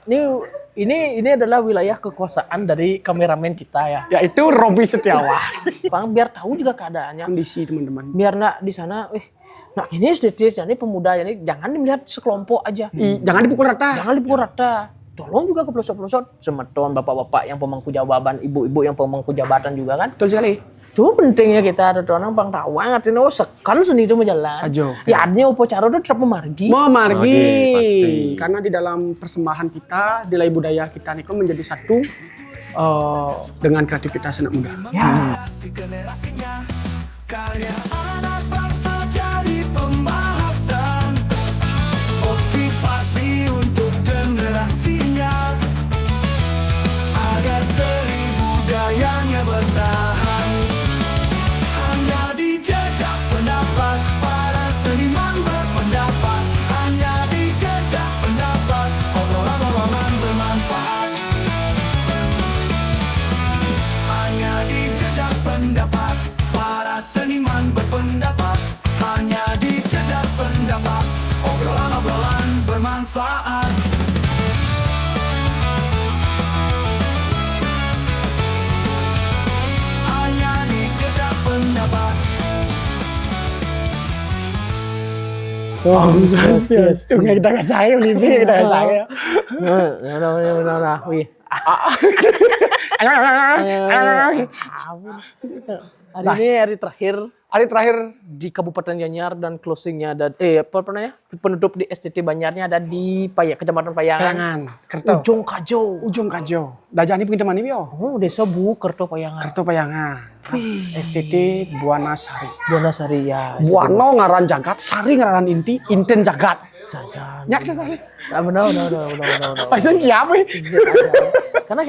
Ini ini adalah wilayah kekuasaan dari kameramen kita ya. Yaitu Robi Setiawan. Bang biar tahu juga keadaannya. Kondisi teman-teman. Biar nak di sana, nak ini sedikit, ini pemuda ini jangan dilihat sekelompok aja. Jangan dipukul rata. Jangan dipukul rata. Tolong juga ke pelosok-pelosok, semeton bapak-bapak yang pemangku jabatan, ibu-ibu yang pemangku jabatan juga kan. Betul sekali. Itu pentingnya kita ada orang bang tahu ngerti sekan seni itu menjalan. Sajo. Ya artinya upacara itu tetap memargi. Memargi. Pasti. Karena di dalam persembahan kita, nilai budaya kita nih menjadi satu dengan kreativitas anak muda. Ya. Karya anak bangsa jadi pembahasan, motivasi untuk generasinya, agar seni budayanya bertahan. Hanya di jejak pendapat para seniman berpendapat, hanya di jejak pendapat obrolan-obrolan bermanfaat. Hanya di jejak pendapat para seniman berpendapat, hanya di jejak pendapat obrolan-obrolan bermanfaat. Hanya di jejak pendapat. Wah, itu nggak kita saya, Olivi kita saya. Nah, wih. Hari ini hari terakhir Hari terakhir di Kabupaten Gianyar dan closingnya ada apa namanya penutup di STT Banyarnya ada di Kecamatan Payangan. Payangan, Kerto, Ujung Kajo. Dajani pengin teman ini yo. Oh, Desa Bu Kerto Payangan. Kerto Payangan. STT Buana Sari. Buana Sari ya. Buano ngaran jagat, Sari ngaran inti, Inten jagat. Saja. Nyak dah Sari. Benar. Paisen kiapa? Karena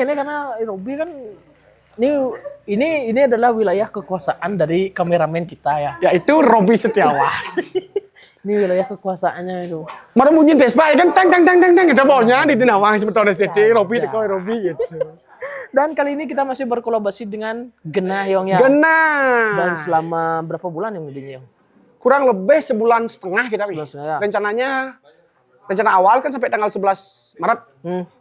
Robi kan ini adalah wilayah kekuasaan dari kameramen kita ya. Yaitu Robi Setiawan. Ini wilayah kekuasaannya itu. Mara bunyi Vespa kan tang ada baunya di Dinawang sebetulnya STT Robi Saja. teko Robi gitu. Dan kali ini kita masih berkolaborasi dengan Genah Yong ya. Genah. Dan selama berapa bulan yang jadinya Yong? Kurang lebih sebulan setengah kita Wi. Sebulan setengah. Rencana awal kan sampai tanggal 11 Maret.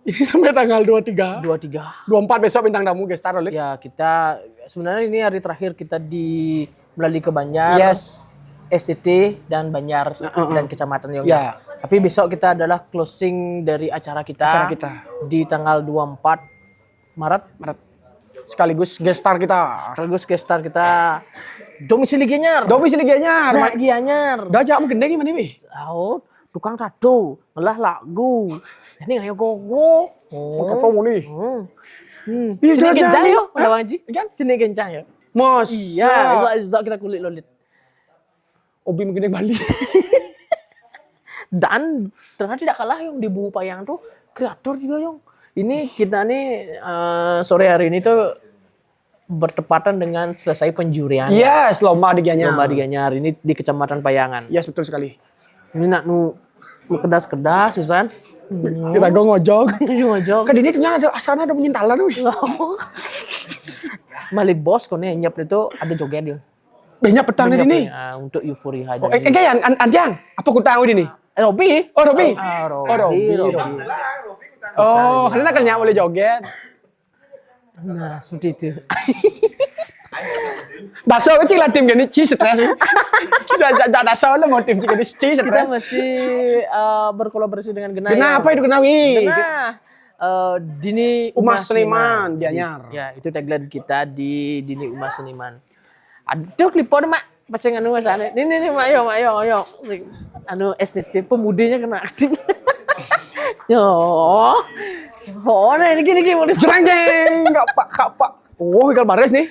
Ini sampai tanggal 23. 23. 24 besok bintang tamu gestar Olit. Ya kita sebenarnya ini hari terakhir kita melalui ke Banjar, Yes. STT dan Banjar dan Kecamatan Yong. Ya. Tapi besok kita adalah closing dari acara kita. Di tanggal 24 Maret. Sekaligus gestar kita. Sekaligus gestar kita domisili Gianyar. Nah, Gianyar. Dajak mungkin deh gimana Wi? Tahu tukang tato, ngelah lagu. Ini ngayo gogo. Pakai promo nih. Jenis gencang yo, ada Wanji. Kan? Jenis gencang yo. Mos. Iya, esok kita kulik lolit. Obi mungkin yang Bali. Dan ternyata tidak kalah yang di Buhu Payang tuh kreator juga yang. Ini kita nih sore hari ini tuh bertepatan dengan selesai penjurian. Yes, lomba di Gianyar. Lomba di Gianyar ini di Kecamatan Payangan. Yes, betul sekali. Ini nak nu kedas-kedas Susan. Kita go ngojok. Ngojok. Kan ini ternyata ada asalnya ada penyintalan wih. Mali bos kone nyap itu ada joget dia. Banyak petang ini. Untuk euforia aja. Oh, kayak Andiang, apa ku tahu ini? Robi. Oh, Robi. Robi. Oh, karena kan nyak boleh joget. Nah, seperti itu. Bakso kecil lah tim gini, ci stres. Jangan dasar lah mau tim gini, ci Kita stres. masih berkolaborasi dengan Genah. Kenapa itu kenawi? Genah. Dini Umas Seniman, Gianyar. Ya, itu tagline kita di Dini Umas Seniman. Aduh, klipon mak. Pasang anu sana. Ini mak ayo. Anu STT pemudinya kena aktif. Yo. Oh, nah ini gini mau Jereng jeng, kak pak. Oh, ikan baris nih.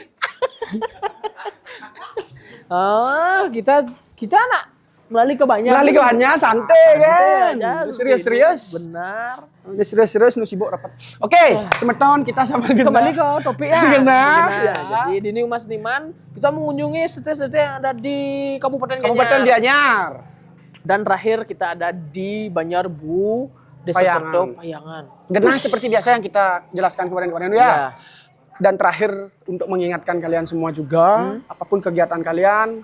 Kita nak melalui ke Banjar. Lali ke Banyak, santai kan. aja, Serius. Benar. Serius nu sibuk rapat. Oke, semeton kita sama Kembali ke topik ya. Genah. Ya. Jadi di Dini Umas Seniman kita mengunjungi STT yang ada di Kabupaten Kabupaten Gianyar. Gianyar. Dan terakhir kita ada di Banjar Bu, Desa Payangan. Kerto, Payangan. Genah seperti biasa yang kita jelaskan kemarin-kemarin ya. Ya. Dan terakhir untuk mengingatkan kalian semua juga, apapun kegiatan kalian,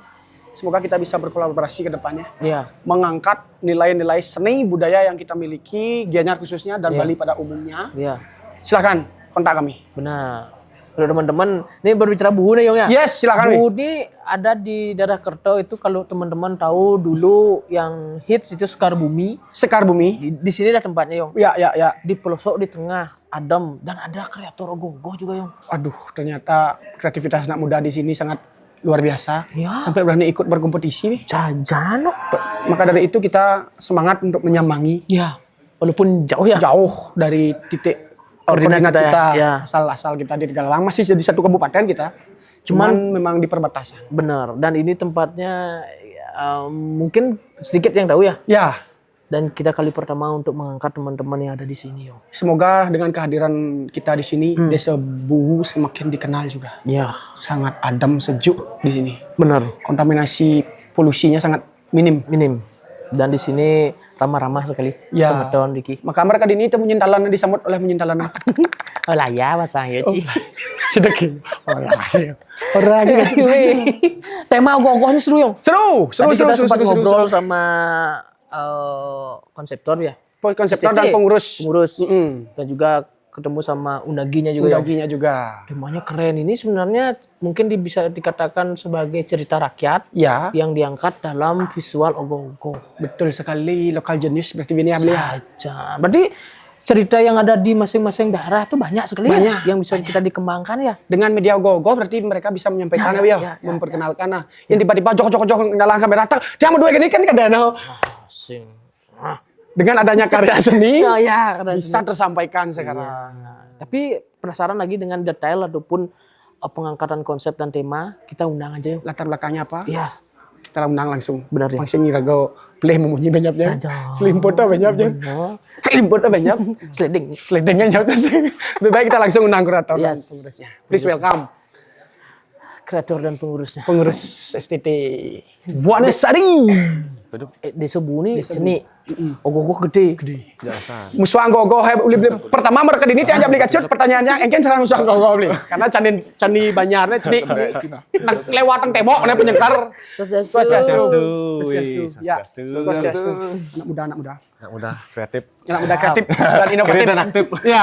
Semoga kita bisa berkolaborasi ke depannya. Iya. Mengangkat nilai-nilai seni budaya yang kita miliki, Gianyar khususnya dan Iya. Bali pada umumnya. Iya. Silakan kontak kami. Benar. Kalau teman-teman, ini berbicara Bu nih Yong ya. Yes, silakan. Bu ini ada di daerah Kerto itu kalau teman-teman tahu dulu yang hits itu Sekar Bumi. Sekar Bumi. Di sini ada tempatnya Yong. Ya, ya, ya. Di pelosok di tengah adem dan ada kreator ogoh-ogoh juga Yong. Aduh, ternyata kreativitas anak muda di sini sangat luar biasa. Ya. Sampai berani ikut berkompetisi nih. Jajan. Maka dari itu kita semangat untuk menyambangi Ya. Walaupun jauh ya. jauh dari titik Koordinat koordinat kita kita. ya. Asal kita di Tegalalang masih jadi satu kabupaten kita. Cuman memang di perbatasan. Benar. Dan ini tempatnya mungkin sedikit yang tahu ya. Ya, Dan kita kali pertama untuk mengangkat teman-teman yang ada di sini Yong. semoga dengan kehadiran kita di sini Desa Buhu semakin dikenal juga. Ya. Sangat adem, sejuk di sini. Benar. Kontaminasi polusinya sangat minim. Minim. Dan di sini ramah-ramah sekali. Ya. Sama tahun Diki. Maka mereka di ini menyintalan disambut oleh menyintalan. Oh lah ya pasang ya Ci. Sedekih. Oh ya. Orang gitu saja. Tema ogoh-ogoh ini seru Yong. Seru, Tadi kita sempat seru. ngobrol sama konseptor ya. Konseptor STT, dan pengurus. Pengurus. Dan juga ketemu sama unaginya juga Yong. Udaginya juga. Temanya keren ini sebenarnya mungkin bisa dikatakan sebagai cerita rakyat Ya, yang diangkat dalam visual ogoh-ogoh. betul sekali. Lokal jenius seperti ini ya beliau. Saja. Berarti cerita yang ada di masing-masing daerah itu banyak sekali Banyak, ya, yang bisa kita dikembangkan ya. Dengan media ogoh-ogoh berarti mereka bisa menyampaikan Ya, memperkenalkan. Nah, yang tiba-tiba jok dalam kamera tak dia mau dua gini kan kadang Asing. dengan adanya karya seni Ya, bisa tersampaikan sekarang. Tapi penasaran lagi dengan detail ataupun pengangkatan konsep dan tema, kita undang aja yuk. Latar belakangnya apa? Iya, Kita undang langsung. benar ya. Langsung ngirago play memunyi banyaknya. Saja. Selimput banyaknya. Benar. Selimput banyak. Sliding. Slidingnya nyata sih. Lebih baik kita langsung undang kurator dan Yes. pengurusnya. Please welcome Kreator dan pengurusnya. pengurus STT Buana Sari. Desa Bu ini seni. Ogoh-ogoh gede. Musuh anggogo pertama mereka ini dia beli kacut pertanyaannya engken cara musuh anggogo beli karena candi banyarnya candi lewatan tembok nih penyengkar Swastiastu. Swastiastu. Anak muda Anak muda kreatif. kreatif dan inovatif Keren dan aktif. ya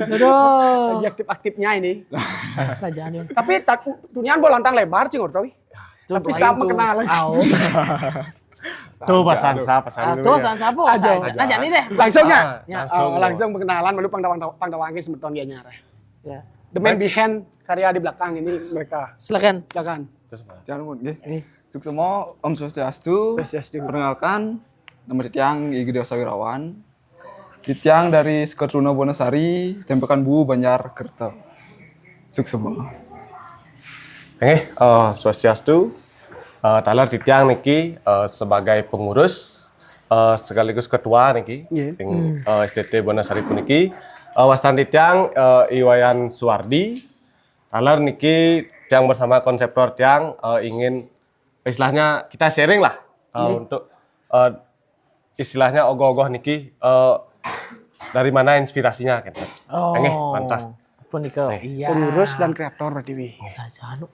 Aduh. lagi aktif-aktifnya ini Saja nih. tapi dunia bolantang lebar cing tahu tapi sama kenal Tuh pasan dulu Tuh, ya. san sapo. Aja. Nanya nih deh. langsung ya Ya. langsung perkenalan lalu pangdawangin semeton dia nyara Ya. the man behind karya di belakang ini mereka Silakan. silakan. Jangan lupa, nggih. Suksemo Om Swastiastu. Swastiastu. Perkenalkan, nama Titiang Igi Dewa Sawirawan. Titiang dari Sekertuna Wonosari, Tempekan Bu Banjar Kerto. Suksemo. Swastiastu. Talar Titiang niki sebagai pengurus sekaligus ketua niki Iya. ting STT Bonasari puniki wastan Titiang Iwayan Suwardi. Talar niki Tiang bersama konseptor Tiang ingin istilahnya kita sharing lah untuk istilahnya ogoh-ogoh niki dari mana inspirasinya kan. Oh. Mantap. Apa nih kau? Nih. Iya. Pengurus dan kreator berarti Wi. Saja anu.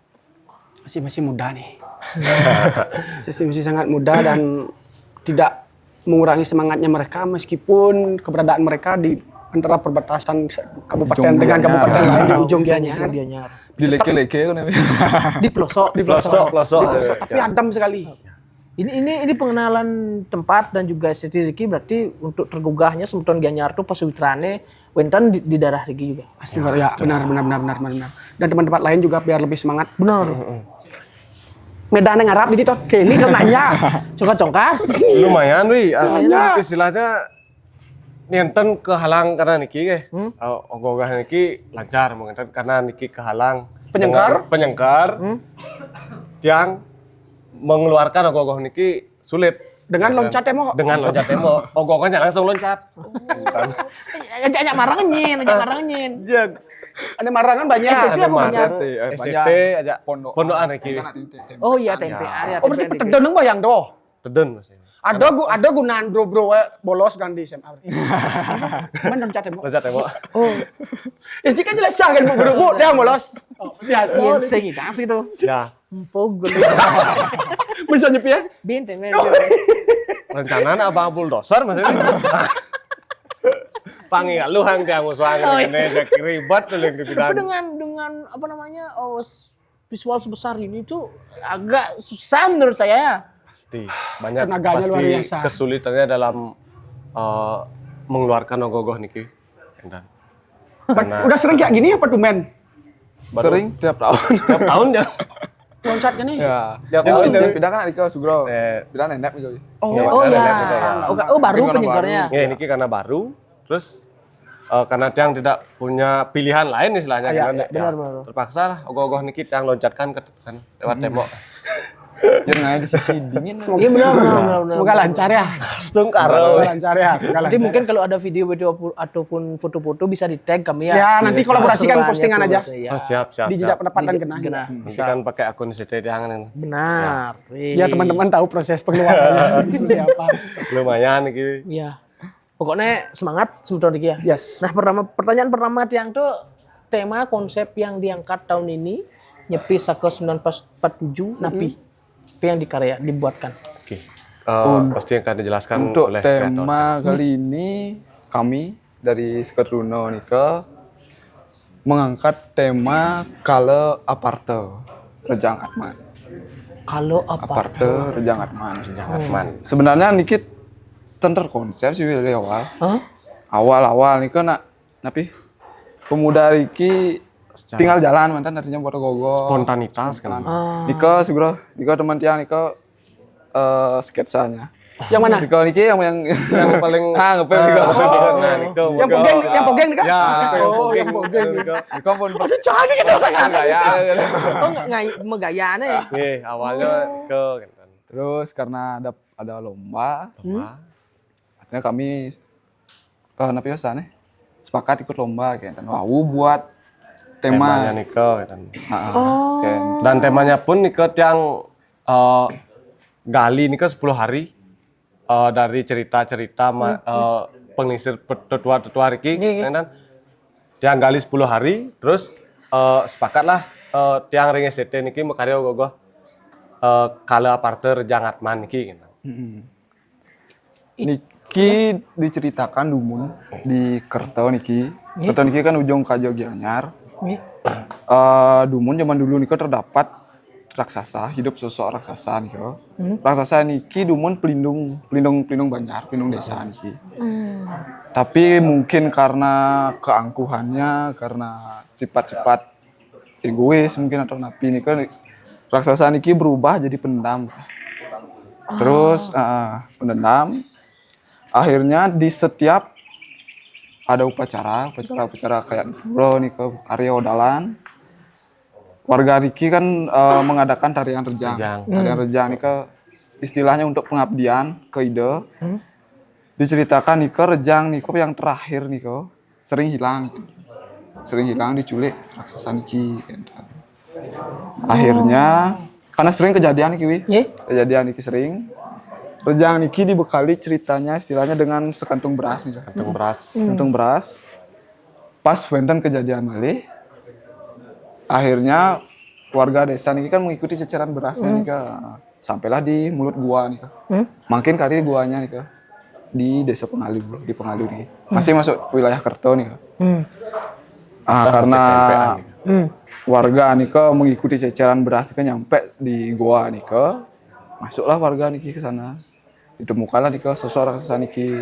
Masih muda nih. masih sangat muda dan tidak mengurangi semangatnya mereka meskipun keberadaan mereka di antara perbatasan kabupaten Ujung dengan Gianyar. kabupaten lain di ujung Gianyar. Dia nyar. Di leke-leke kan ya. Di pelosok. Pelosok. Tapi adem sekali. Ini pengenalan tempat dan juga estetik berarti untuk tergugahnya semeton Gianyar tuh pas witrane wenten di daerah Rigi juga. Pasti ya, benar. Dan teman-teman lain juga biar lebih semangat. Benar. Medan yang Arab di toh. Ini kan nanya. Congkat-congkat. Lumayan wi Lumayan. istilahnya nienten kehalang karena niki ogoh-ogoh niki lancar mungkin karena niki kehalang penyengkar yang mengeluarkan ogoh-ogoh niki sulit Dengan loncat emo. dengan loncat tembok ogoh-ogohnya langsung loncat Ajak marangin. ya Ada marangan banyak. STT apa banyak? STT aja pondokan niki Oh iya tempe. Ya, Oh berarti petedon nang bayang doh. teden maksudnya Ada gunaan bro bolos kan di SMA. Mana loncat emo. loncat tembok Oh, Ya jika jelas kan bu dia bolos. Oh, biasa. sing gitu. ya Empogol. Bisa nyepi ya? Bintang. Rencana abang bulldozer maksudnya. Panggil lu hang tiang musuhan ini jadi ribet tuh yang Tapi dibilang. dengan apa namanya visual sebesar ini tuh agak susah menurut saya ya. Pasti banyak Tenaganya pasti luar biasa. kesulitannya dalam mengeluarkan ogoh-ogoh niki. Dan Udah sering kayak gini apa tuh men? Sering tiap tahun. tiap tahun ya. Loncat gini. Ya. Tiap Dia tahun pindah ya. pindah kan Iko Sugro. Pindah nenek gitu. Oh ada ya. lab itu ya. Baru Karena penyegornya. Ya niki karena baru, terus karena tiang tidak punya pilihan lain istilahnya Iya, karena benar, benar. terpaksa lah ogoh-ogoh niki tiang loncatkan ke depan lewat tembok. Dia ngaya di sisi dingin. Iya benar. Semoga lancar ya. Langsung karo. Semoga lancar ya. Semoga Nanti lancar. mungkin kalau ada video-video ataupun foto-foto bisa di tag kami ya. Ya, nanti kolaborasikan Perseruannya postingan tuh aja. maksudnya, ya. Oh, siap. Di jejak pendapatan Di- kena. Kena. Nanti kan pakai akun CT tiang ini. Benar. Ya teman-teman tahu proses pengeluarannya seperti apa. Lumayan niki. Iya. Pokoknya semangat sebetulnya Diki ya. Yes. Nah, pertanyaan pertama tiang tuh tema konsep yang diangkat tahun ini nyepi saka 1947 napi. Apa yang dibuatkan? Oke. Pasti akan dijelaskan Untuk oleh kreator. tema kali ini kami dari Sketruno Nika mengangkat tema Kale Aparte Rejang Atman. Kalau apa? Aparte Rejang Atman. Jangan man. Sebenarnya Nikit terkonsep sih dari awal. Hah? Awal nika napi pemuda iki tinggal jalan mantan artinya buat gogo. Spontanitas kan. Nika segera Nika teman tiang Nika sketsanya. Yang mana? Nika niki yang Yang paling ngepel Nika. Nah, niko. Yang pogeng nih kan? Ya, niko yang Oh, pogeng. yang pogeng. Nika pun Cari kan orang gaya. Oh, nggak megayane. Nih, awalnya ke kan. Terus karena ada lomba, Wah, akhirnya kami napi sana sepakat ikut lomba kayak dan wow buat temanya tema. niko kan. Kayak Dan temanya pun niko yang gali niko 10 hari dari cerita-cerita pengisir tetua-tetua Riki kan. Tiang gali 10 hari terus sepakatlah tiang ring SCT niki makarya gogoh Kale Aparte Rejang Atman niki gitu. Niki diceritakan Dumun di Kerto Niki. Kerto Niki kan ujung Kajo Gianyar. Nih. Dumun zaman dulu Niko terdapat raksasa, hidup sosok raksasa Niko. Raksasa Niki Dumun pelindung Banjar, pelindung desa Niki. Tapi mungkin karena keangkuhannya, karena sifat-sifat egois mungkin atau napi Niko, raksasa Niki berubah jadi pendendam. Terus pendendam. Akhirnya di setiap ada upacara kayak puro nih ke Karya Odalan. Warga Riki kan mengadakan tarian rejang. Tarian rejang nih ke istilahnya untuk pengabdian ke ide. Diceritakan nih ke rejang nih yang terakhir nih ke sering hilang diculik raksasa Niki. Akhirnya karena sering kejadian nih Kiwi. Kejadian Niki sering. Rejang Niki dibekali ceritanya istilahnya dengan sekantung beras nih. Sekantung beras. Pas wenten kejadian malih. Akhirnya warga desa Niki kan mengikuti ceceran berasnya nih sampailah di mulut gua nih. Makin kali guanya nih di desa Pengalu, di Pengalu nih. Masih masuk wilayah Kerto nih. Karena warga nih mengikuti ceceran beras kan nyampe di gua nih masuklah warga Niki ke sana. Ditemukanlah nih sosok raksasa Niki,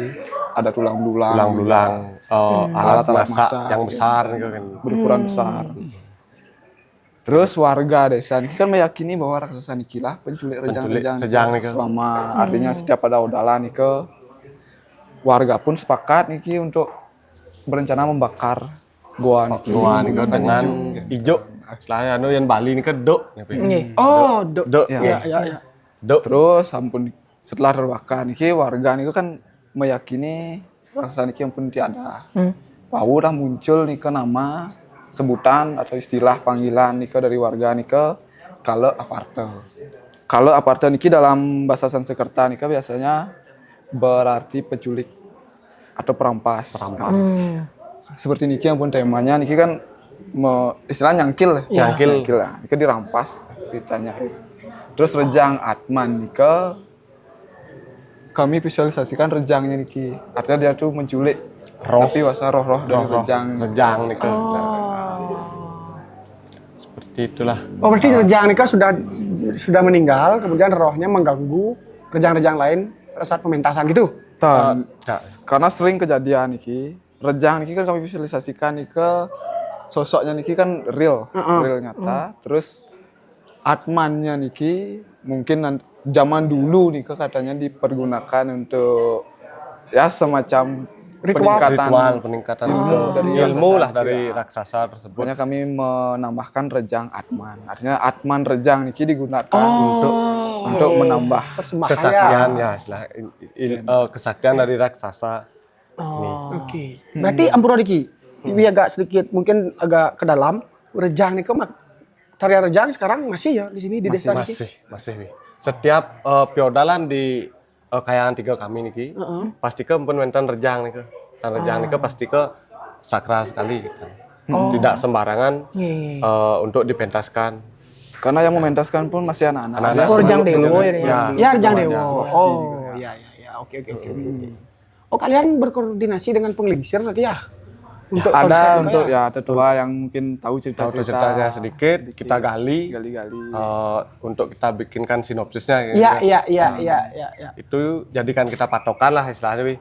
ada tulang belulang, alat alat-alat masak masak yang besar gitu kan. berukuran besar. Terus warga desa Niki kan meyakini bahwa raksasa Niki lah penculik rejang Niki. selama artinya setiap ada odalan Niki, warga pun sepakat Niki untuk berencana membakar gua Niki. Gua niko dengan ijo. Istilahnya yang Bali niko dok. Oh, Dok. ya. Dok. Terus setelah terbakar Niki warga Niki kan meyakini raksasa Niki yang pun tiada. Lalu dah muncul Niki nama sebutan atau istilah panggilan Niki dari warga Niki Kale Aparte. Kale Aparte Niki dalam bahasa Sanskerta Niki biasanya berarti penculik atau perampas. Seperti Niki yang pun temanya Niki kan istilahnya nyangkil. Nyangkil. Lah. Nika dirampas ceritanya. Terus Rejang Atman nika kami visualisasikan Rejangnya niki. Artinya dia tuh menculik Roh. tapi wasa roh-roh dari Rejang. nih ke. Seperti itulah. Oh berarti Rejang Nika sudah meninggal, kemudian rohnya mengganggu rejang-rejang lain pada saat pementasan gitu. Karena sering kejadian niki. Rejang niki kan kami visualisasikan niki sosoknya niki kan real nyata. Terus Atmannya niki mungkin zaman dulu nih katanya dipergunakan untuk ya semacam peningkatan dari ilmu lah dari raksasa tersebut. Makanya kami menambahkan Rejang Atman. Artinya Atman Rejang niki digunakan untuk menambah kesaktian ya, kesaktian dari raksasa. Oke. Berarti Ampura Diki, ini agak sedikit mungkin agak ke dalam. Rejang Nika tarian Rejang sekarang masih ya di sini di desa Niki? Masih. Setiap piodalan di kayangan tiga kami niki, pasti ke penwentan Rejang niki. Dan Rejang niki pasti ke sakral sekali gitu. Tidak sembarangan untuk dipentaskan. karena yang mementaskan pun masih anak-anak. Oh, Rejang Dewo Ya Rejang Dewo. Oh, iya. Oke. Oh, kalian berkoordinasi dengan penglingsir tadi ya? Untuk Ada untuk ya tetua yang mungkin tahu ceritanya sedikit, kita gali untuk kita bikinkan sinopsisnya. Iya. Itu jadikan kita patokan lah istilahnya,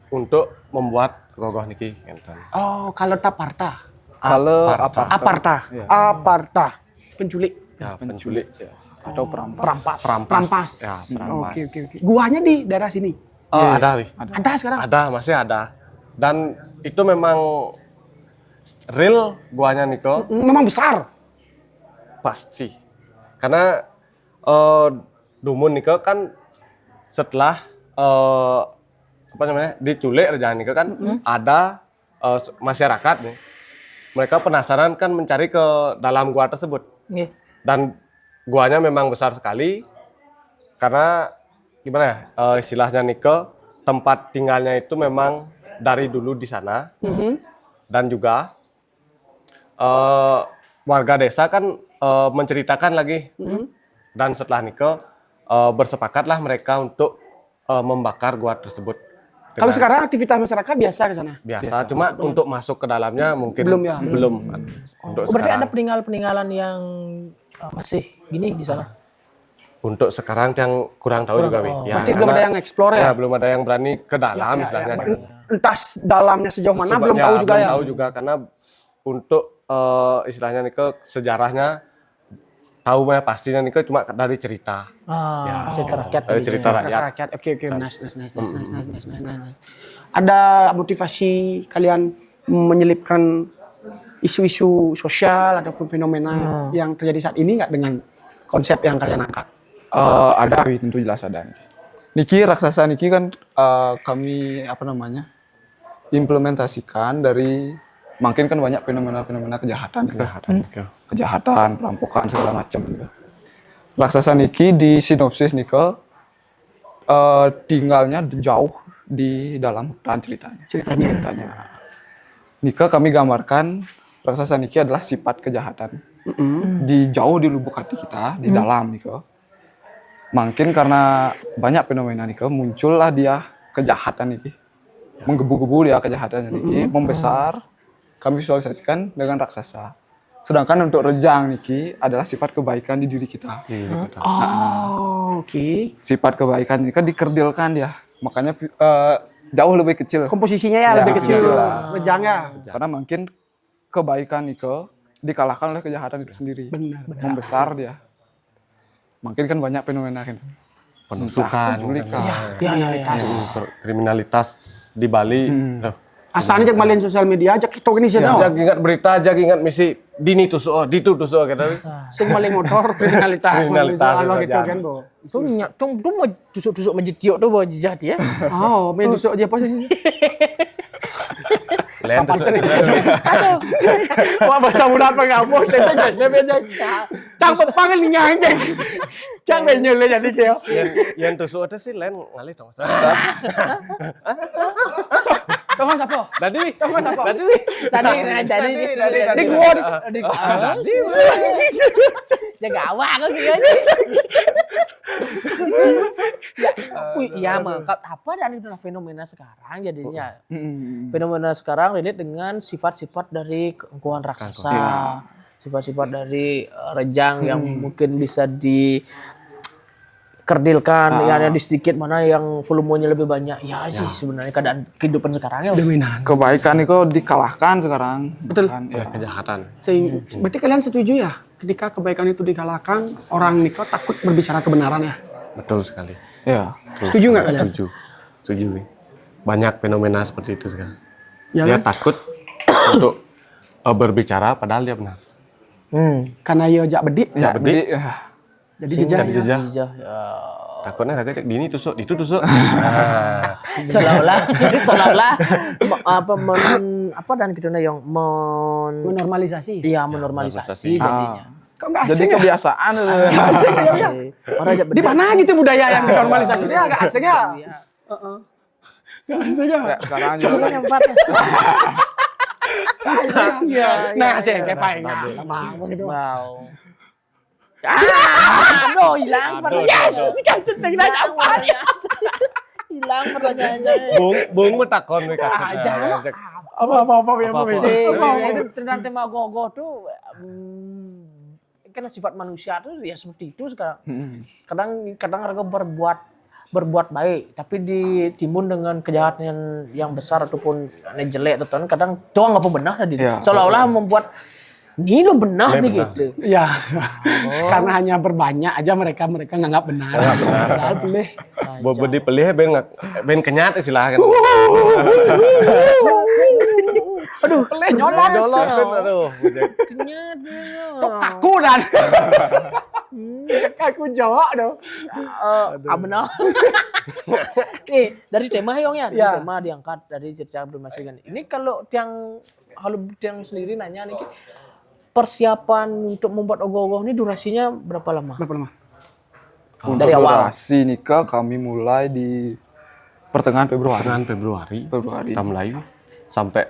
untuk membuat gogoh niki. Oh, kalau Taparta. Kalau Aparta. Penculik. Ya, penculik atau perampas. Perampas. Ya, perampas. Oke. Guanya di daerah sini. Ada, Wi. Ada sekarang. Ada, masih ada. Dan itu memang real guanya Niko. Memang besar. Pasti. Karena Dumun Niko kan setelah diculik Rejang Niko kan ada masyarakat nih. Mereka penasaran kan mencari ke dalam gua tersebut. Dan guanya memang besar sekali. Karena gimana ya, istilahnya Niko, tempat tinggalnya itu memang dari dulu di sana. Dan juga warga desa kan menceritakan lagi. Dan setelah Niko bersepakatlah mereka untuk membakar gua tersebut. Kalau sekarang aktivitas masyarakat biasa ke sana? Biasa, cuma untuk masuk ke dalamnya mungkin belum. Untuk Berarti sekarang. ada peninggalan-peninggalan yang masih gini di sana? Untuk sekarang yang kurang tahu juga, Wi. Ya, Berarti belum ada yang explore ya? Ya, belum ada yang berani ke dalam istilahnya. Entah dalamnya sejauh mana belum tahu juga belum ya? tahu juga karena untuk istilahnya nih ke sejarahnya tahu ya pastinya nih ke cuma dari cerita. Cerita rakyat. Dari cerita rakyat. Oke. Nice. Ada motivasi kalian menyelipkan isu-isu sosial ataupun fenomena yang terjadi saat ini nggak dengan konsep yang kalian angkat? Ada, tentu jelas ada. Niki raksasa Niki kan kami implementasikan dari makin kan banyak fenomena kejahatan, perampokan segala macam gitu. Raksasa Niki di sinopsis Niko tinggalnya jauh di dalam hutan ceritanya. Nika kami gambarkan raksasa Niki adalah sifat kejahatan. Jauh di lubuk hati kita, di dalam Niko. Mungkin karena banyak fenomena Niko muncullah dia kejahatan Niki. Menggebu-gebu dia kejahatannya Niki, membesar. Kami visualisasikan dengan raksasa. Sedangkan untuk Rejang Niki adalah sifat kebaikan di diri kita. Oke. Sifat kebaikan ini kan dikerdilkan dia. Makanya jauh lebih kecil. Komposisinya ya lebih kecil. Rejangnya. Karena mungkin kebaikan Niko dikalahkan oleh kejahatan itu sendiri. Benar. Membesar dia. Makin kan banyak fenomena kan. Penusukan, kriminalitas di Bali. Asalnya jak malian sosial media aja kita gini sih. Jak ingat berita, jak ingat misi dini tusuk, ditu tusuk kita. Sing paling motor kriminalitas Kriminalitas gitu saja. kan, Bo. Tuh mau tusuk-tusuk masjid tiok tuh bawa jahat ya. Oh, main tusuk aja apa sih? Lain tusuk. Wah, bahasa muda apa ngapus, jangan beda. Cang pangan nyang aja. Cang benyol jadi keo. Yang tusuk itu sih lain ngalih dong. Thomas apa? Dadi. Thomas apa? Tadi gua jaga awak kok gitu aja. Ya, iya mah apa dan itu fenomena sekarang jadinya. Fenomena sekarang relate dengan sifat-sifat dari keengkuhan raksasa. Sifat-sifat dari rejang yang mungkin bisa dikerdilkan, yang di sedikit mana yang volumenya lebih banyak. Ya sih sebenarnya keadaan kehidupan sekarang ya dominan. Kebaikan itu dikalahkan sekarang. Betul. Bukan, ya. Kejahatan. Sehingga berarti kalian setuju ya ketika kebaikan itu dikalahkan, orang Niko takut berbicara kebenaran ya? Betul sekali. Ya. Setuju nggak kalian? Setuju. Wi. Banyak fenomena seperti itu sekarang. Ya Dia kan? takut untuk berbicara padahal dia benar. Karena yo jak bedit, Ya, bedi. jadi jejak. Jadi jejak. ya. Takutnya raga cek dini tusuk, itu tusuk. Seolah-olah apa dan kita yang Menormalisasi. menormalisasi jadinya. Kok nggak Jadi asing ya? kebiasaan. Asing ya. Orang aja Di mana gitu budaya yang dinormalisasi dia agak asing ya? Nggak asing ya? Kayak sekarang juga. yang empat. Iya. Nah, asing kayak paling gitu. Wow. Aduh, hilang pertanyaan. Kan ceceng nanya apa? Hilang pertanyaannya. Bung metakon mereka. Jangan. Apa yang Itu tentang tema gogoh tuh kan sifat manusia tuh ya seperti itu sekarang. Kadang mereka berbuat baik, tapi ditimbun dengan kejahatan yang besar ataupun yang jelek atau kadang doang apa benar tadi. Ya, Seolah-olah membuat ini lo benar nih gitu. Ya, karena hanya berbanyak aja mereka nganggap benar. Padahal boleh. Bodi pelih ben kenyat istilahnya kan. Aduh, peleh nyolot. Nyolot kan aduh. Kenyat dia. Tok kaku dan. Kaku Jawa dong. Benar. Dari tema Yong ya, dari Ya. tema diangkat dari cerita bermasing-masing. Ini kalau tiang sendiri nanya nih persiapan untuk membuat ogoh-ogoh ini durasinya berapa lama? Berapa lama? Untuk Dari awal. durasi nikah kami mulai di pertengahan Februari. Februari. Kita mulai sampai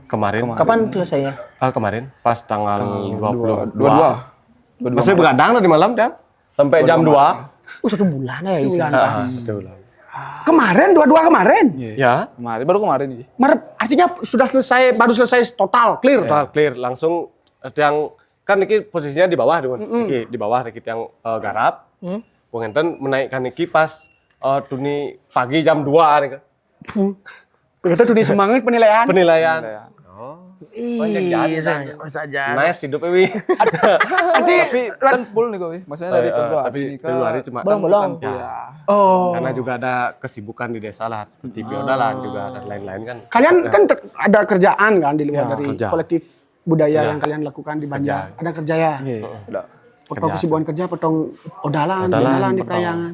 kemarin. Kapan selesainya? Kemarin pas tanggal 22. 22. Masih begadang tadi malam dan sampai jam 2. 1 bulan ya. Sebulan istilahnya. pas. Betul. Kemarin, dua kemarin. Ya. Baru kemarin ini. Maret, artinya baru selesai total, clear. Total clear langsung yang kan niki posisinya di bawah niki di bawah niki yang garap. Wong enten menaikkan niki pas tuni pagi jam 2 niki. Begitu tuh di semangat penilaian. Penilaian. Iya, saja. Nice hidup Wi. Tapi kan full nih kok. Maksudnya dari Februari tapi nikah. Februari cuma Belum. Ya. Oh. karena juga ada kesibukan di desa lah seperti biodalan juga dan lain-lain kan. Kalian kan ada kerjaan kan di luar dari kerja. kolektif budaya yang kalian lakukan di Banjar. Ada kerja ya? Iya. Udah. Potong kesibukan kerja, potong odalan di potong. Prayangan.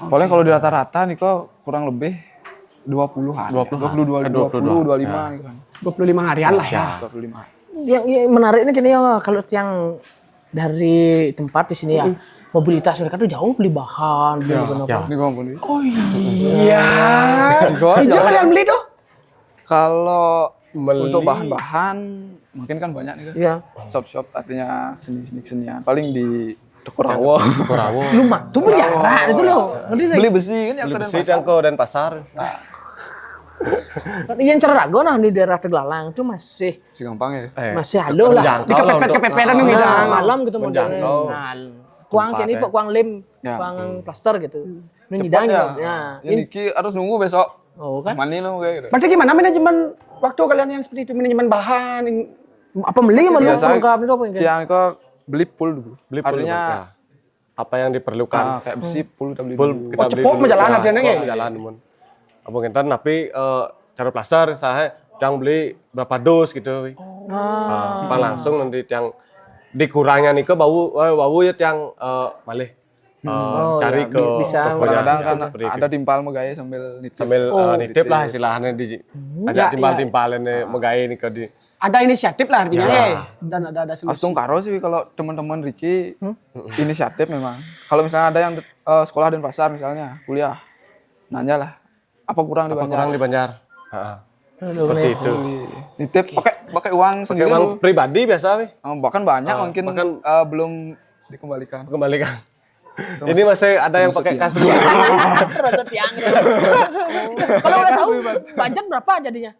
Paling kalau di rata-rata nih kok kurang lebih 20-an. 22, 25 gitu kan. 25 harian lah ya. 25. Yang menarik ini gini ya, kalau yang dari tempat di sini ya, mobilitas mereka tuh jauh beli bahan, beli apa. Ini ngomong nih. Oh iya. Hijau kalian beli tuh? Kalau Beli. untuk bahan-bahan mungkin kan banyak nih kan. Iya. Shop-shop artinya seni-senian. Paling di Toko Rawo. Lu mah tuh penjara itu loh. Nanti saya Beli besi kan ya Beli kadang besi Cangkau dan pasar. yang Cerrago nah di daerah Tegalalang itu masih si gampang ya. masih halo lah. Menjangkau Di lah untuk kepepet-kepepetan Nah, gitu. malam gitu modern. menjangkau Nah, kuang tempat kini ya. kok kuang lem, Ya. kuang plaster gitu. Ini Cepat nyidang ya. gitu. Nah, Ini Niki harus nunggu besok. oh kan. Mani lo kayak gitu. Berarti gimana manajemen waktu kalian yang seperti itu? Manajemen bahan? Apa beli sama lu Biasa pelengkap itu apa yang kayak? Tiang kok beli full dulu. Beli full Artinya dulu, ya. Apa yang diperlukan. kayak besi full kita beli Full dulu. kita beli cepok dulu. menjalan Ya, artinya cepok ya? menjalan mun. Apa ngenten tapi cara plaster saya yang beli berapa dos gitu. Apa langsung nanti yang dikurangnya nih ke bau ya yang malih cari ya, ke bisa. tokonya. Kadang kan Seperti itu. ada timpal megaya sambil nitip. Sambil nitip lah istilahnya di ada timpal-timpalan megai nih ke di Ada inisiatif lah artinya ya. Dan ada solusi. Astung karo sih kalau teman-teman Ricky inisiatif memang. Kalau misalnya ada yang sekolah dan pasar misalnya kuliah, nanya lah apa kurang di apa Banjar. kurang di Banjar. Heeh. Seperti itu. Nitip pakai uang Pakai sendiri uang lu. pribadi biasa wi. Bahkan banyak mungkin bahkan belum dikembalikan. kembalikan. Ini masih ada yang pakai kas pribadi. Termasuk tiang. Kalau boleh tahu budget berapa jadinya?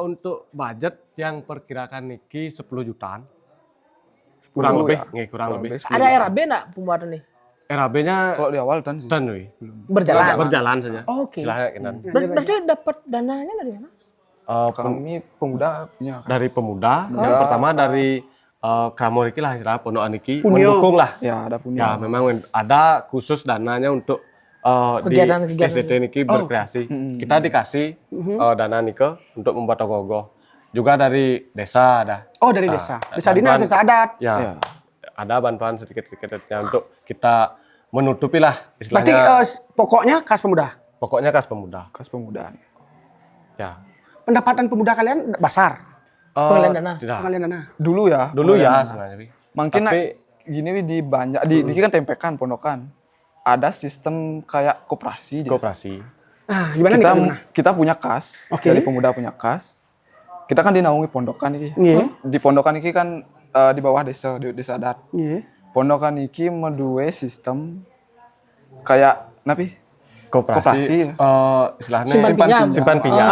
Untuk budget yang perkirakan niki 10 jutaan. Kurang lebih, nih kurang lebih. Ada RAB enggak pembuatan nih? RAB-nya Kalau di awal kan sih. dan wi. Berjalan. Berjalan saja. Oke. Silahkan Kinan. Berarti dapat dananya dari mana? Kami pemuda punya. Dari pemuda, yang pertama dari Kramor iki lah istilah Pondok Aniki Punyo. mendukung lah. Ya, ada punya. Ya memang ada khusus dananya untuk di Kegiatan-kegiatan. SDT niki berkreasi. Kita dikasih dana nike untuk membuat ogoh-ogoh. Juga dari desa ada. Oh, dari desa. Desa dinas, desa adat. Ya. Ya. Ada bantuan sedikit-sedikitnya untuk kita menutupi lah Berarti istilahnya. pokoknya kas pemuda. Pokoknya kas pemuda. Kas pemuda nih. Ya. Pendapatan pemuda kalian besar. Pengalian dana. Tidak. Pengalian dana. Dulu ya. Dulu ya sebenarnya. Wi. Mungkin Tapi gini Wi, di banyak di kan tempekan pondokan. Ada sistem kayak koperasi dia. koperasi. Nah, gimana kita nih? Gimana? kita punya kas. Oke. Dari pemuda punya kas. Kita kan dinaungi pondokan iki. Iya. Di pondokan iki kan di bawah desa, di desa adat. Iya. Pondokan iki menduwe sistem kayak napi? Koperasi, Koperasi. istilahnya Simpan pinjam. simpan pinjam.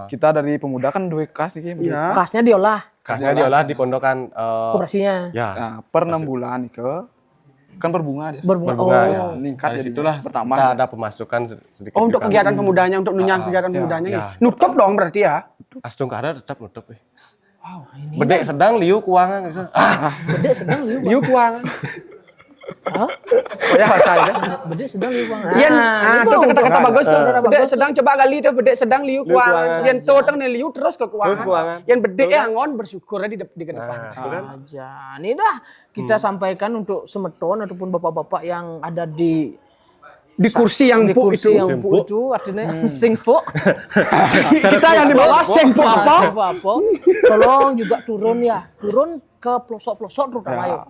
Kita dari pemuda kan duwe kas iki. Iya. Kasnya diolah Kasnya diolah di pondokan koperasinya. ya Nah, per 6 bulan iki kan berbunga dia. Berbunga. berbunga Oh. ya. meningkat Dari jadi situlah bertambah. kita ada pemasukan sedikit. Oh, untuk kegiatan pemudanya, untuk nunjang kegiatan pemudanya. Ya. Nutup dong berarti ya. Astung kada tetap nutup. Wow, ini. Bedek sedang liu keuangan bisa. Bede sedang liu. Liu keuangan. Hah? Oh ya bahasa ya. Bede sedang liu bang. Iya, tuh kata-kata bagus tuh. Bedek sedang coba kali tuh, bedek sedang liu keuangan. keuangan. Yang tuh teng liu terus ke Terus keuangan. keuangan. Yang bedek angon bersyukur di ke depan. Nah, itu kan Aja. Ini dah kita sampaikan untuk semeton ataupun bapak-bapak yang ada di Di kursi yang di empuk kursi itu. yang empuk itu artinya singpo. Kita yang di bawah sengpo apa? Apa? Tolong juga turun ya. Turun ke pelosok-pelosok terutama Ya, yuk.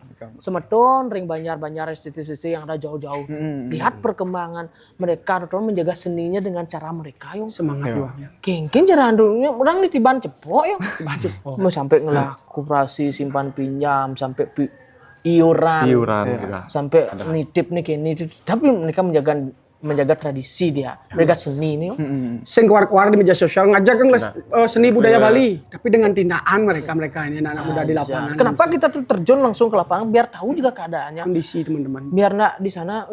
Semeton, ring Banjar-Banjar, sisi-sisi yang ada jauh-jauh. Lihat perkembangan mereka, terutama menjaga seninya dengan cara mereka yuk. Semangat jiwanya. Kengking cara dulunya orang di tiban cepok yuk. Mau sampai ngelah koperasi simpan pinjam sampai iuran juga. sampai nitip nih kayak nitip, tapi mereka menjaga tradisi dia, mereka seni ini. Sing keluar-keluar di media sosial ngajak kan seni budaya Bali, tapi dengan tindakan mereka ini anak-anak muda di lapangan. Kenapa kita tuh terjun langsung ke lapangan biar tahu juga keadaannya, Kondisi teman-teman. biar nak di sana,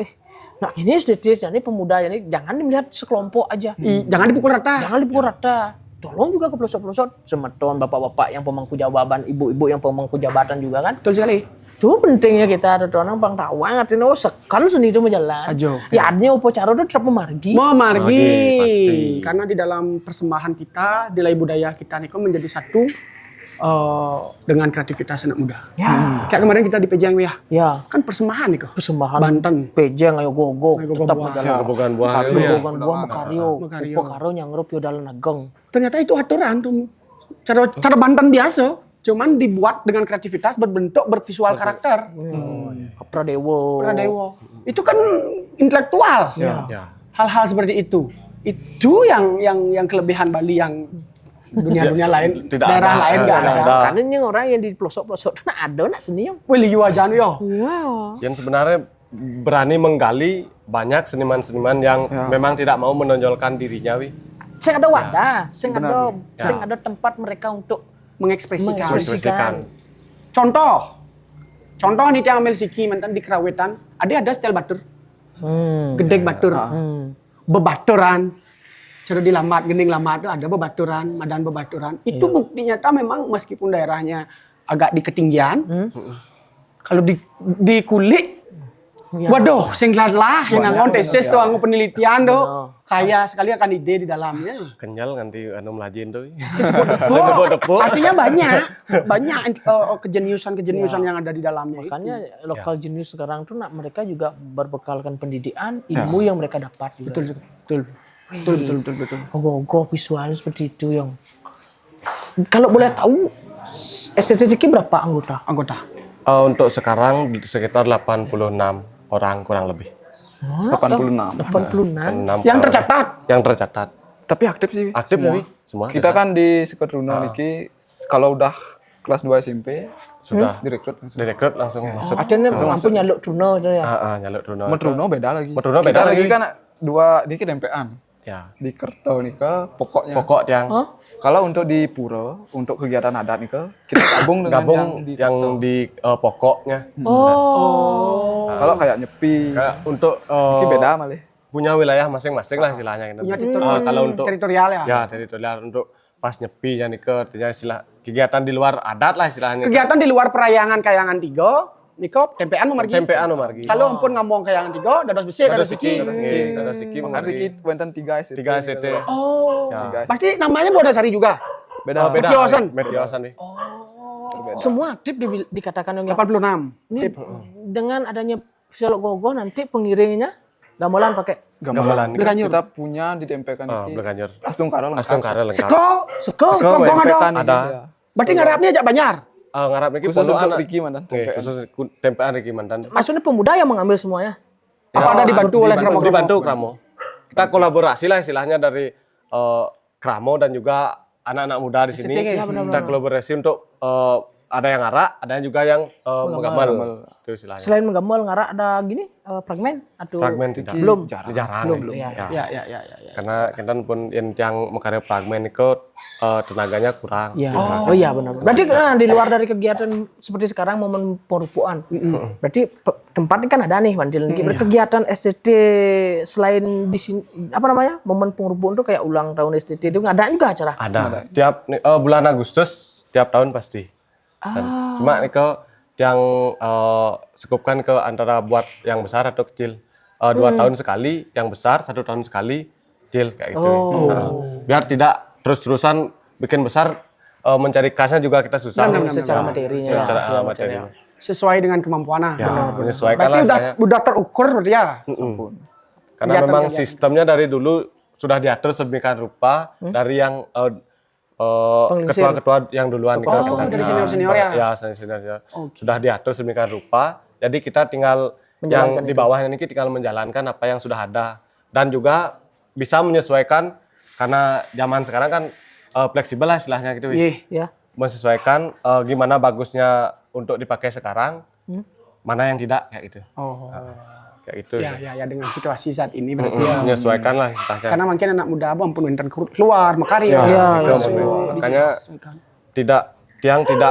nak ini sedikit, ini pemuda ini jangan dilihat sekelompok aja, Jangan dipukul rata. jangan dipukul rata. Tolong juga ke pelosok-pelosok, semeton bapak-bapak yang pemangku jabatan, ibu-ibu yang pemangku jabatan juga kan. Betul sekali. Itu pentingnya kita ada orang bang tawang artinya sekan seni itu berjalan. Sajo. Ya artinya upacara itu tetap memargi. Memargi. Pasti. Karena di dalam persembahan kita, nilai budaya kita Niko menjadi satu dengan kreativitas anak muda. Ya. Kayak kemarin kita di Pejang ya. Ya. Kan persembahan Niko. Persembahan Banten. Pejeng ayo gogo Ayo gogo tetap buah. berjalan. Kebukan buah Kario, ya. gogoan buah mekario, Mekario. upokaro nyangrup yo dalam nageng. Ternyata itu aturan tuh. Cara Banten biasa. Cuman dibuat dengan kreativitas berbentuk bervisual karakter. Pradewo. Pradewo. Itu kan intelektual. Ya. Hal-hal seperti itu. Itu yang kelebihan Bali yang dunia lain, Tidak daerah ada. lain nggak Tidak ada. ada. Karena yang orang yang di pelosok-pelosok itu ada nak seni yang. Wih, liu aja yo. Yang sebenarnya berani menggali banyak seniman-seniman yang memang tidak mau menonjolkan dirinya, wi. Sing ada wadah, sing ada tempat mereka untuk Mengekspresikan. Mengekspresikan. Contoh nih yang ambil siki mantan di Kerawetan, ada style batur, gedeg batur, bebaturan, cara dilambat, gending lambat, ada bebaturan, madan bebaturan. Itu bukti nyata memang meskipun daerahnya agak di ketinggian, kalau di kulit, waduh, sing lah yang ngangon tesis tuh, ngangon penelitian tuh, kaya sekali akan ide di dalamnya. Kenyal nganti anu melajin tuh. Depo. Artinya banyak kejeniusan yang ada di dalamnya. makanya lokal jenius sekarang tuh nak mereka juga berbekalkan pendidikan, ilmu yang mereka dapat juga. Betul. Gogo visual seperti itu yang. Kalau boleh tahu STTK berapa anggota? Untuk sekarang sekitar 86 orang kurang lebih. 86. 86. 6 Yang tercatat. Yang tercatat. Tapi aktif sih. Aktif semua. tapi semua. Kita desa. kan di Sekretariat niki kalau udah kelas 2 SMP sudah direkrut langsung. direkrut langsung masuk. Ada nih mampu nyaluk Truno itu ya. Nyaluk Truno. Metruno beda lagi. Metruno beda Kita lagi. kan dua niki dempean. Ya. Di Kerto nika pokoknya. Pokok yang Kalau untuk di Pura, untuk kegiatan adat nika kita gabung dengan gabung yang di yang Kerto. di pokoknya. Kalau kayak nyepi, Kayak untuk niki beda malah. punya wilayah masing-masing lah istilahnya gitu. Punya Kalau untuk teritorial ya. ya teritorial untuk pas nyepi ya nika artinya istilah kegiatan di luar adat lah istilahnya. Kegiatan di luar perayangan kayangan tiga, niko tempean mau margi. Tempean margi. Kalau ampun ngomong kayangan tiga, dados besi, dados siki. Dados siki Kan margi. dikit wenten 3 ST. 3 ST. Oh. Tiga ST. Berarti namanya Bodasari juga. Beda. Beda. Metiosan. Metiosan nih. Semua aktif dikatakan yang 86. ini dengan adanya Siolok Gogo nanti pengiringnya gamelan pakai Gamelan. Kita punya di Dempekan niki. Belakanyur. Astung Karo lengkap. Astung Kara lengkap. Seko, Seko, kongkong ada. Dempekan niki Ada. dia. Berarti ngarapnya ajak Banyar. Ngarap niki Khusus pondok untuk anak. Riki mantan. Oke, khusus tempean Riki mantan. maksudnya pemuda yang mengambil semuanya. Apa ada dibantu oleh Kramo? Dibantu Kramo. Kita kolaborasi lah istilahnya dari Kramo dan juga anak-anak muda di sini. ya, Kita kolaborasi untuk ada yang ngarak, ada juga yang menggambar. Itu istilahnya. Selain menggambar ngarak ada gini fragmen atau Fragmen tidak. belum. Jarang. Belum. Ya. Ya. Karena kita pun yang mengkarya fragmen itu tenaganya kurang. Ya. Oh iya benar. Berarti di luar dari kegiatan seperti sekarang momen perupuan. Berarti tempat ini kan ada nih Mandil. Kegiatan STT selain di sini apa namanya? Momen pengurupuan tuh kayak ulang tahun STT itu ada juga acara. Ada. Tiap bulan Agustus tiap tahun pasti. Dan cuma Niko yang sekupkan ke antara buat yang besar atau kecil. 2 tahun sekali yang besar, 1 tahun sekali kecil kayak gitu. Biar tidak terus-terusan bikin besar mencari kasnya juga kita susah. Secara materinya. Secara materi. Sesuai dengan kemampuan. Ya, menyesuaikan Berarti lah saya. udah terukur berarti ya. Karena memang sistemnya dari dulu sudah diatur sedemikian rupa dari yang ketua-ketua yang duluan dari senior-senior ya? Ya, senior ya. Sudah diatur sedemikian rupa. Jadi kita tinggal yang di bawahnya ini tinggal menjalankan apa yang sudah ada dan juga bisa menyesuaikan karena zaman sekarang kan fleksibel lah istilahnya gitu. Ya. Menyesuaikan gimana bagusnya untuk dipakai sekarang, mana yang tidak kayak gitu. Kayak gitu. Ya dengan situasi saat ini berarti ya. Menyesuaikan lah istilahnya. Karena mungkin anak muda ampun enten keluar makarya. Makanya tidak istilahnya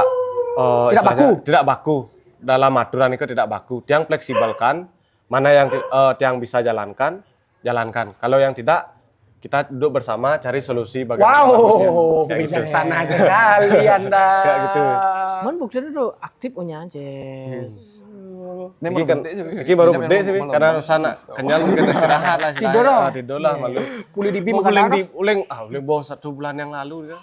tidak baku dalam aturan itu tidak baku. Tiang fleksibelkan mana yang tiang bisa jalankan. Kalau yang tidak kita duduk bersama cari solusi bagaimana bagusnya. Wow, Kayak gitu. bijaksana sekali Anda. Kayak gitu. Man buktinya tuh aktif punya Jess. Iki baru gede sih, karena sana kenyal mungkin istirahat lah istilahnya. Tidur lah malu. Pulih di Mau makan uling bawa 1 bulan yang lalu ya.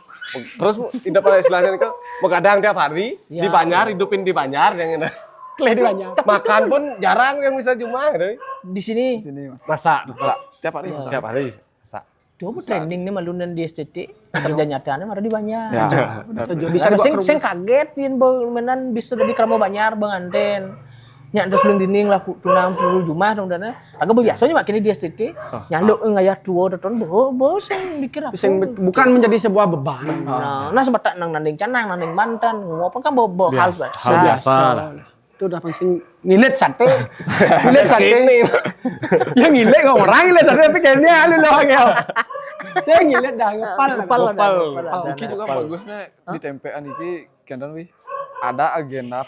Terus tidak pada istilahnya nih begadang tiap hari di Banjar, hidupin di Banjar yang ini. Kleh di Banjar. Makan pun jarang yang bisa cuma gitu. Di sini Masak. Tiap hari. Tiap hari masak. dia mau trending nih malunan di STT kerja nyatanya malah di banyak. Ya. Bisa Sing kaget yen menan bisa di Kramo Banyar Banganten. Nyak terus belum dinding lah tunang perlu rumah dong dana. Agak biasanya mak kini di STT nyaluk ngayah tua teton bosen mikir apa. Bukan menjadi sebuah beban. Nah sebatak nang nanding canang nanding mantan ngopo kan bawa hal biasa lah. Itu udah pancing ngilet sate. Ngilet sate. Ya ngilet kok orang ngilet sate tapi kayaknya halu loh ya. Saya ngilet dah ngepal. Iki juga bagusnya di tempean iki kendan wi ada agenda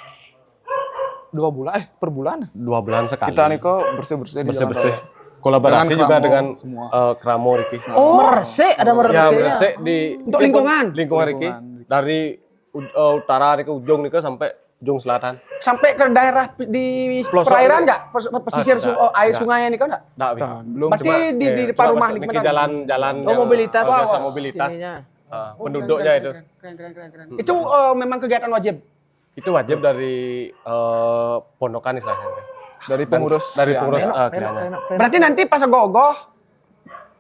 2 bulan per bulan 2 bulan sekali. kita nih kok bersih-bersih di jalan bersih. raya. Kolaborasi Dengan juga Kramo dengan semua. Kramo Riki. Meresik ada Ya, meresik. bersih di Untuk lingkungan. Lingkungan Riki dari utara Riki ujung Riki sampai ujung selatan. Sampai ke daerah di Pelosok perairan ini. enggak? Pesisir air sungainya nih kan enggak? Nggak, Wi. Belum Berarti di depan rumah nih Niki jalan-jalan Oh mobilitas. biasa mobilitas Ininya. penduduknya itu. Keren. Itu memang kegiatan wajib. Itu wajib dari pondokan istilahnya. dari pengurus Dari pengurus Enak, kiranya. enak. Berarti nanti pas gogoh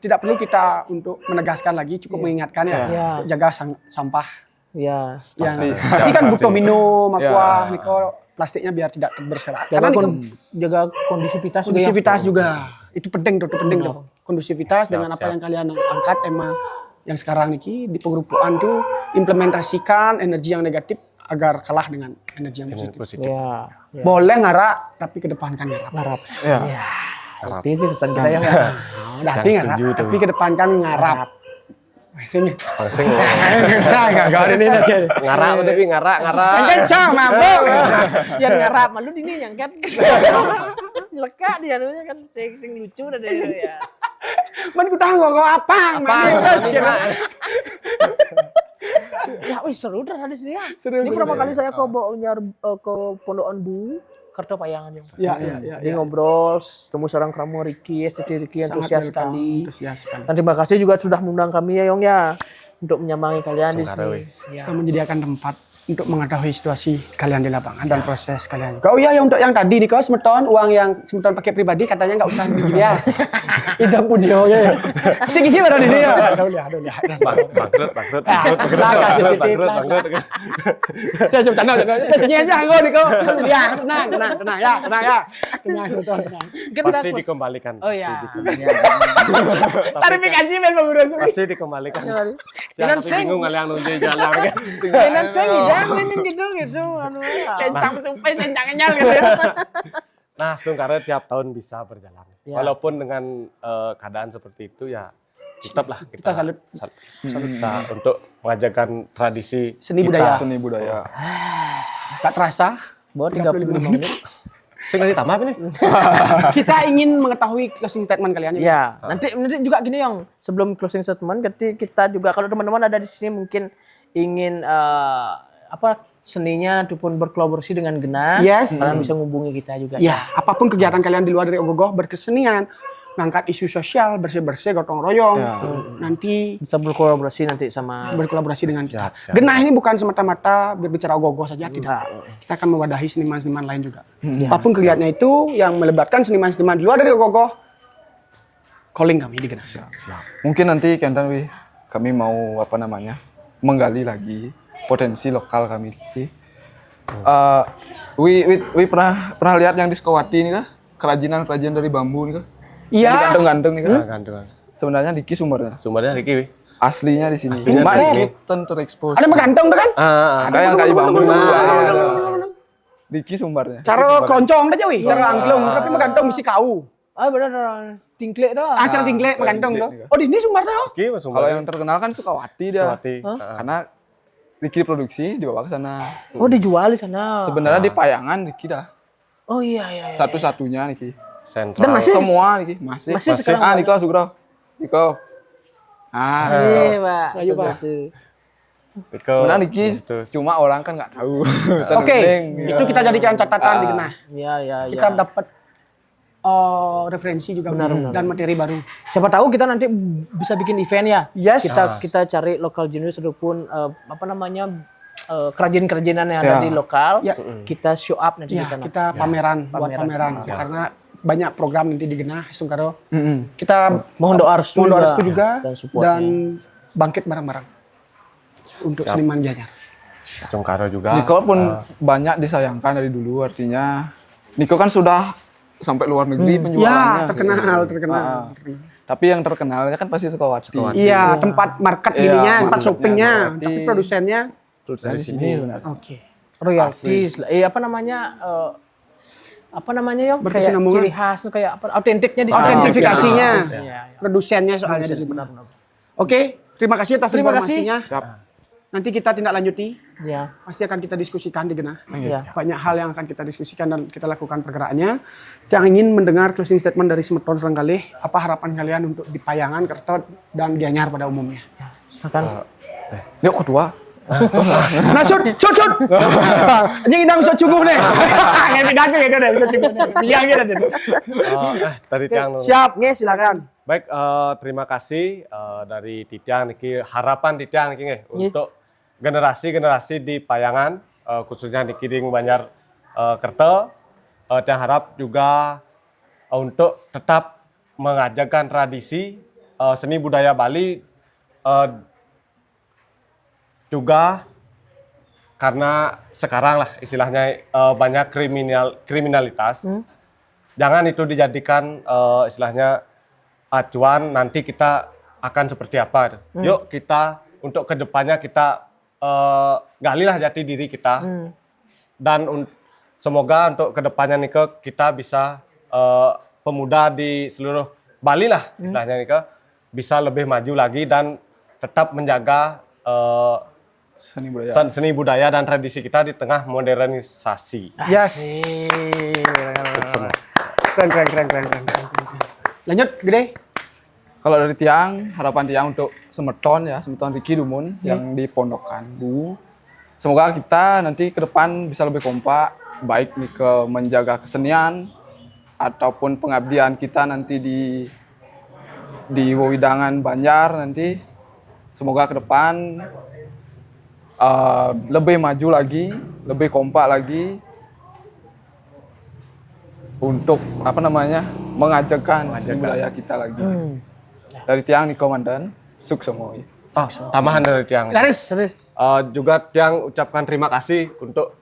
tidak perlu kita untuk menegaskan lagi, cukup mengingatkan ya. Iya. Jaga sampah. Ya. Yang pasti kan butuh minum, Ya. aqua, niko plastiknya biar tidak terberserakan. Jaga, Karena niko jaga kondisivitas juga. kondisivitas juga. Itu penting tuh, kondusivitas dengan apa yang kalian angkat emang yang sekarang niki di pengrupuan tuh implementasikan energi yang negatif agar kalah dengan energi yang positif. positif. Ya. Boleh ngarak tapi kedepankan ngarap. Ngarap. Ya. Ya. Itu sih pesan kita ya. Dati ngarap tapi kedepankan ngarap. Sing. Langsung Kencang gak ada ini nanti. ngarak udah wi ngarak. Kencang mabuk. Yang ngarap malu ini nyangkat. Leka dia anunya kan sing lucu dah dia ya. Man ku tahu kok apa. Ya wih seru dah di sini ya. Seru, Ini seru. pertama kali saya ke ke Pondokan Bu Kertopayangan yang. Ya. Ini ngobrol, temu seorang kamu Ricky, STT Ricky antusias sekali. Antusias sekali. Dan terima kasih juga sudah mengundang kami ya Yong ya untuk menyambangi kalian di sini. Ya. Kita menyediakan tempat untuk mengetahui situasi kalian di lapangan dan proses kalian. Oh iya, yang untuk yang tadi nih kau semeton uang yang semeton pakai pribadi katanya nggak usah begini ya. Itu punya ya. Sing-sing ada di sini ya. Aduh lihat. Bangkrut. Kasih sedikit. Saya coba canda. Pesnya aja anggo nih kau. Ya, tenang ya. Tenang semeton. Pasti dikembalikan. Oh ya. Klarifikasi men pengurus. Pasti dikembalikan. Jangan Tapi sing. bingung kalian nunjuk jalan kan. Jangan sing ini gitu anu. Kencang supaya kencang-kencang gitu ya. Nah, Stungkare tiap tahun bisa berjalan. Ya. Walaupun dengan keadaan seperti itu ya tetaplah Kita salut. bisa untuk mengajarkan tradisi Seni kita. budaya. Seni budaya. Tak terasa Bawa 35 menit. Sing tadi tambah ini. kita ingin mengetahui closing statement kalian Ya, nanti juga gini Yong, sebelum closing statement kita juga kalau teman-teman ada di sini mungkin ingin seninya ataupun berkolaborasi dengan Genah, Yes. kalian bisa menghubungi kita juga. Ya, apapun kegiatan kalian di luar dari Ogogoh berkesenian, ngangkat isu sosial, bersih-bersih, gotong royong, nanti Bisa berkolaborasi nanti sama berkolaborasi dengan kita. Siap. Genah ini bukan semata-mata berbicara Ogogoh saja, tidak. Kita akan mewadahi seniman-seniman lain juga. Apapun kegiatannya itu yang melibatkan seniman-seniman di luar dari Ogogoh, calling kami di Genah. Mungkin nanti Kentan kami mau menggali lagi potensi lokal kami. Wi pernah lihat yang di Sukawati nih kah? Kerajinan dari bambu nih kah? Iya. Gantung-gantung nih kah? Gantungan. Sebenarnya Diki sumbernya. Sumbernya Riki wi. Aslinya di sini. Cuma ini terekspos. Ada menggantung tuh kan? Ada yang kayu bambu. Diki sumbernya. Cara keroncong aja wih, cara angklung, tapi menggantung misi kau. Ah benar tingklek dah. Cara tingklek menggantung tuh. Oh, di ini sumbernya. Riki Kalau sumbernya. yang terkenal kan Sukawati dia. Sukawati. Karena Diki produksi dibawa ke sana. Oh dijual di sana. Sebenarnya di Payangan Diki dah. Oh iya. Satu-satunya Diki. Sentral. Dan masih Semua Diki masih. Masih sekarang. Niko Sugro. Niko. Iya, Pak. Ayo, Pak. Riko. Sebenarnya Diki Terus. cuma orang kan nggak tahu. Oke, itu kita jadikan catatan di Genah. Iya. Kita dapat referensi juga dan materi baru. Siapa tahu kita nanti bisa bikin event ya. Yes. Kita cari lokal genius ataupun kerajinan-kerajinan yang ada di lokal. Ya. Kita show up nanti Ya, di sana. kita pameran, buat pameran. Karena banyak program nanti di Genah, Sungkaro. Kita Mohon doa restu juga dan support-nya. dan bangkit bareng-bareng untuk seniman Gianyar. Stungkare juga. Niko pun banyak disayangkan dari dulu, artinya Niko kan sudah sampai luar negeri penjualannya. Ya, terkenal. Tapi yang terkenalnya kan pasti Sukawati. Iya, tempat market Iya, ininya, tempat marketnya shoppingnya, Sukawati. tapi produsennya. Terus dari sini sebenarnya. Oke. Royalties. Yong? Kayak Berkesinambungan. ciri khas tuh kayak apa? Autentiknya di sana. Autentifikasinya, Iya. produsennya soalnya di sini. Benar. Oke, terima kasih atas Terima kasih. informasinya. Siap. Nanti kita tindak lanjuti, Ya. pasti akan kita diskusikan di Genah. Iya. Banyak hal yang akan kita diskusikan dan kita lakukan pergerakannya. Yang ingin mendengar closing statement dari Semeton Serenggalih, apa harapan kalian untuk di Payangan, Kertot, dan Gianyar pada umumnya? Silakan. Yuk ketua. Nah, sud. Anjing indang sud cukup nih. Kayak pidato gitu deh, sud cukup. Biang gitu deh. Dari Tiang. Siap, nge, silakan. Baik, terima kasih dari Titiang niki harapan Titiang niki nggih untuk generasi-generasi di Payangan khususnya di Kiding Banjar Kerto. Tiang harap juga untuk tetap mengajarkan tradisi seni budaya Bali juga karena sekarang lah istilahnya banyak kriminalitas. Jangan itu dijadikan istilahnya acuan nanti kita akan seperti apa. Yuk kita untuk kedepannya kita galilah jati diri kita dan semoga untuk kedepannya nih kita bisa pemuda di seluruh Bali lah istilahnya nih bisa lebih maju lagi dan tetap menjaga seni budaya dan tradisi kita di tengah modernisasi. Yes. Keren. Lanjut, Gede. Kalau dari Tiang, harapan Tiang untuk Semeton Riki Dumun yang di Pondokan Bu. Semoga kita nanti ke depan bisa lebih kompak, baik nih ke menjaga kesenian ataupun pengabdian kita nanti di Wewidangan Banjar nanti. Semoga ke depan lebih maju lagi, lebih kompak lagi untuk mengajarkan budaya kita lagi. Dari Tiang nih Komandan, suksemoy. Tambahan dari Tiang. Laris. Juga Tiang ucapkan terima kasih untuk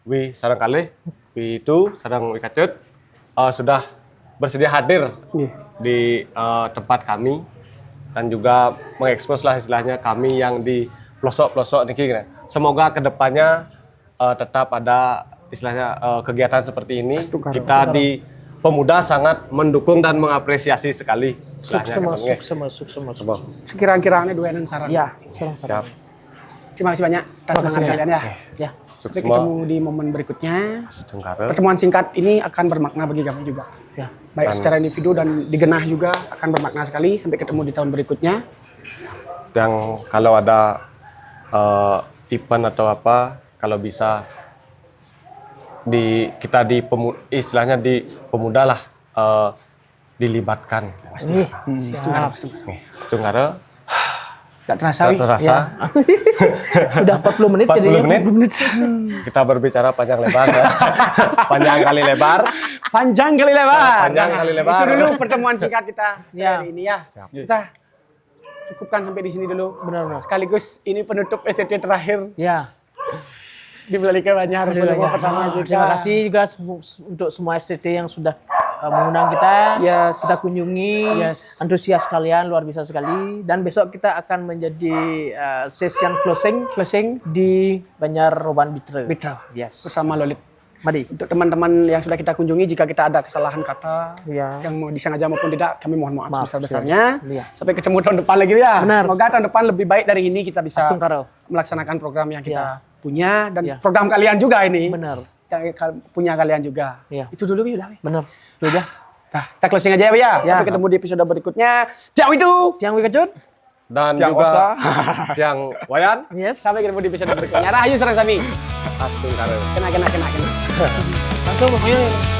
Wi Sarangkali, Wi itu Sarang Wi Kacut sudah bersedia hadir di tempat kami dan juga mengekspos lah istilahnya kami yang di pelosok-pelosok niki. Semoga kedepannya tetap ada istilahnya kegiatan seperti ini. Kita di pemuda sangat mendukung dan mengapresiasi sekali. Suksema. Sekirang-kirangnya duenan saran. Ya, Siap. Terima kasih banyak atas semangat kalian ya. Ya. Sampai ketemu di momen berikutnya. Setengkara. Pertemuan singkat ini akan bermakna bagi kami juga. Ya. Baik secara individu dan digenah juga akan bermakna sekali. Sampai ketemu di tahun berikutnya. Yang kalau ada event atau apa, kalau bisa kita di istilahnya di pemuda lah dilibatkan. Setengkara. Tidak terasa. Tak terasa. Udah 40 menit 40 jadinya. menit. Kita berbicara panjang lebar. Panjang kali lebar. Panjang kali lebar. Panjang kali lebar. Itu dulu pertemuan singkat kita Ya. hari ini ya. Kita cukupkan sampai di sini dulu. Benar. Sekaligus ini penutup STT terakhir Ya. di Belalika Banjar. Pertemuan pertama kita. Terima kasih juga untuk semua STT yang sudah mengundang kita. Yes. Kita kunjungi. Yes. Antusias kalian luar biasa sekali. Dan besok kita akan menjadi session closing di Banjar Roban Bitra. Yes. Bersama Lolit. Mari. Untuk teman-teman yang sudah kita kunjungi, jika kita ada kesalahan kata Ya. yang mau disengaja maupun tidak, kami mohon maaf sebesar-besarnya. Iya. Sampai ketemu tahun depan lagi ya. Benar. Semoga tahun depan lebih baik dari ini, kita bisa Astungkaro. melaksanakan program yang kita Ya. punya dan Ya. program kalian juga ini. Benar. Yang punya kalian juga. Ya. Itu dulu udah. Benar. Itu aja. Nah, kita closing aja ya. Ya. Sampai ketemu di episode berikutnya. Ciao itu. Yang Wikacut. Dan Tiang juga Osa. Tiang Wayan. Yes. Sampai ketemu di episode berikutnya. Rahayu Serang Sami. Astungkara. Kena. Langsung. Ayo.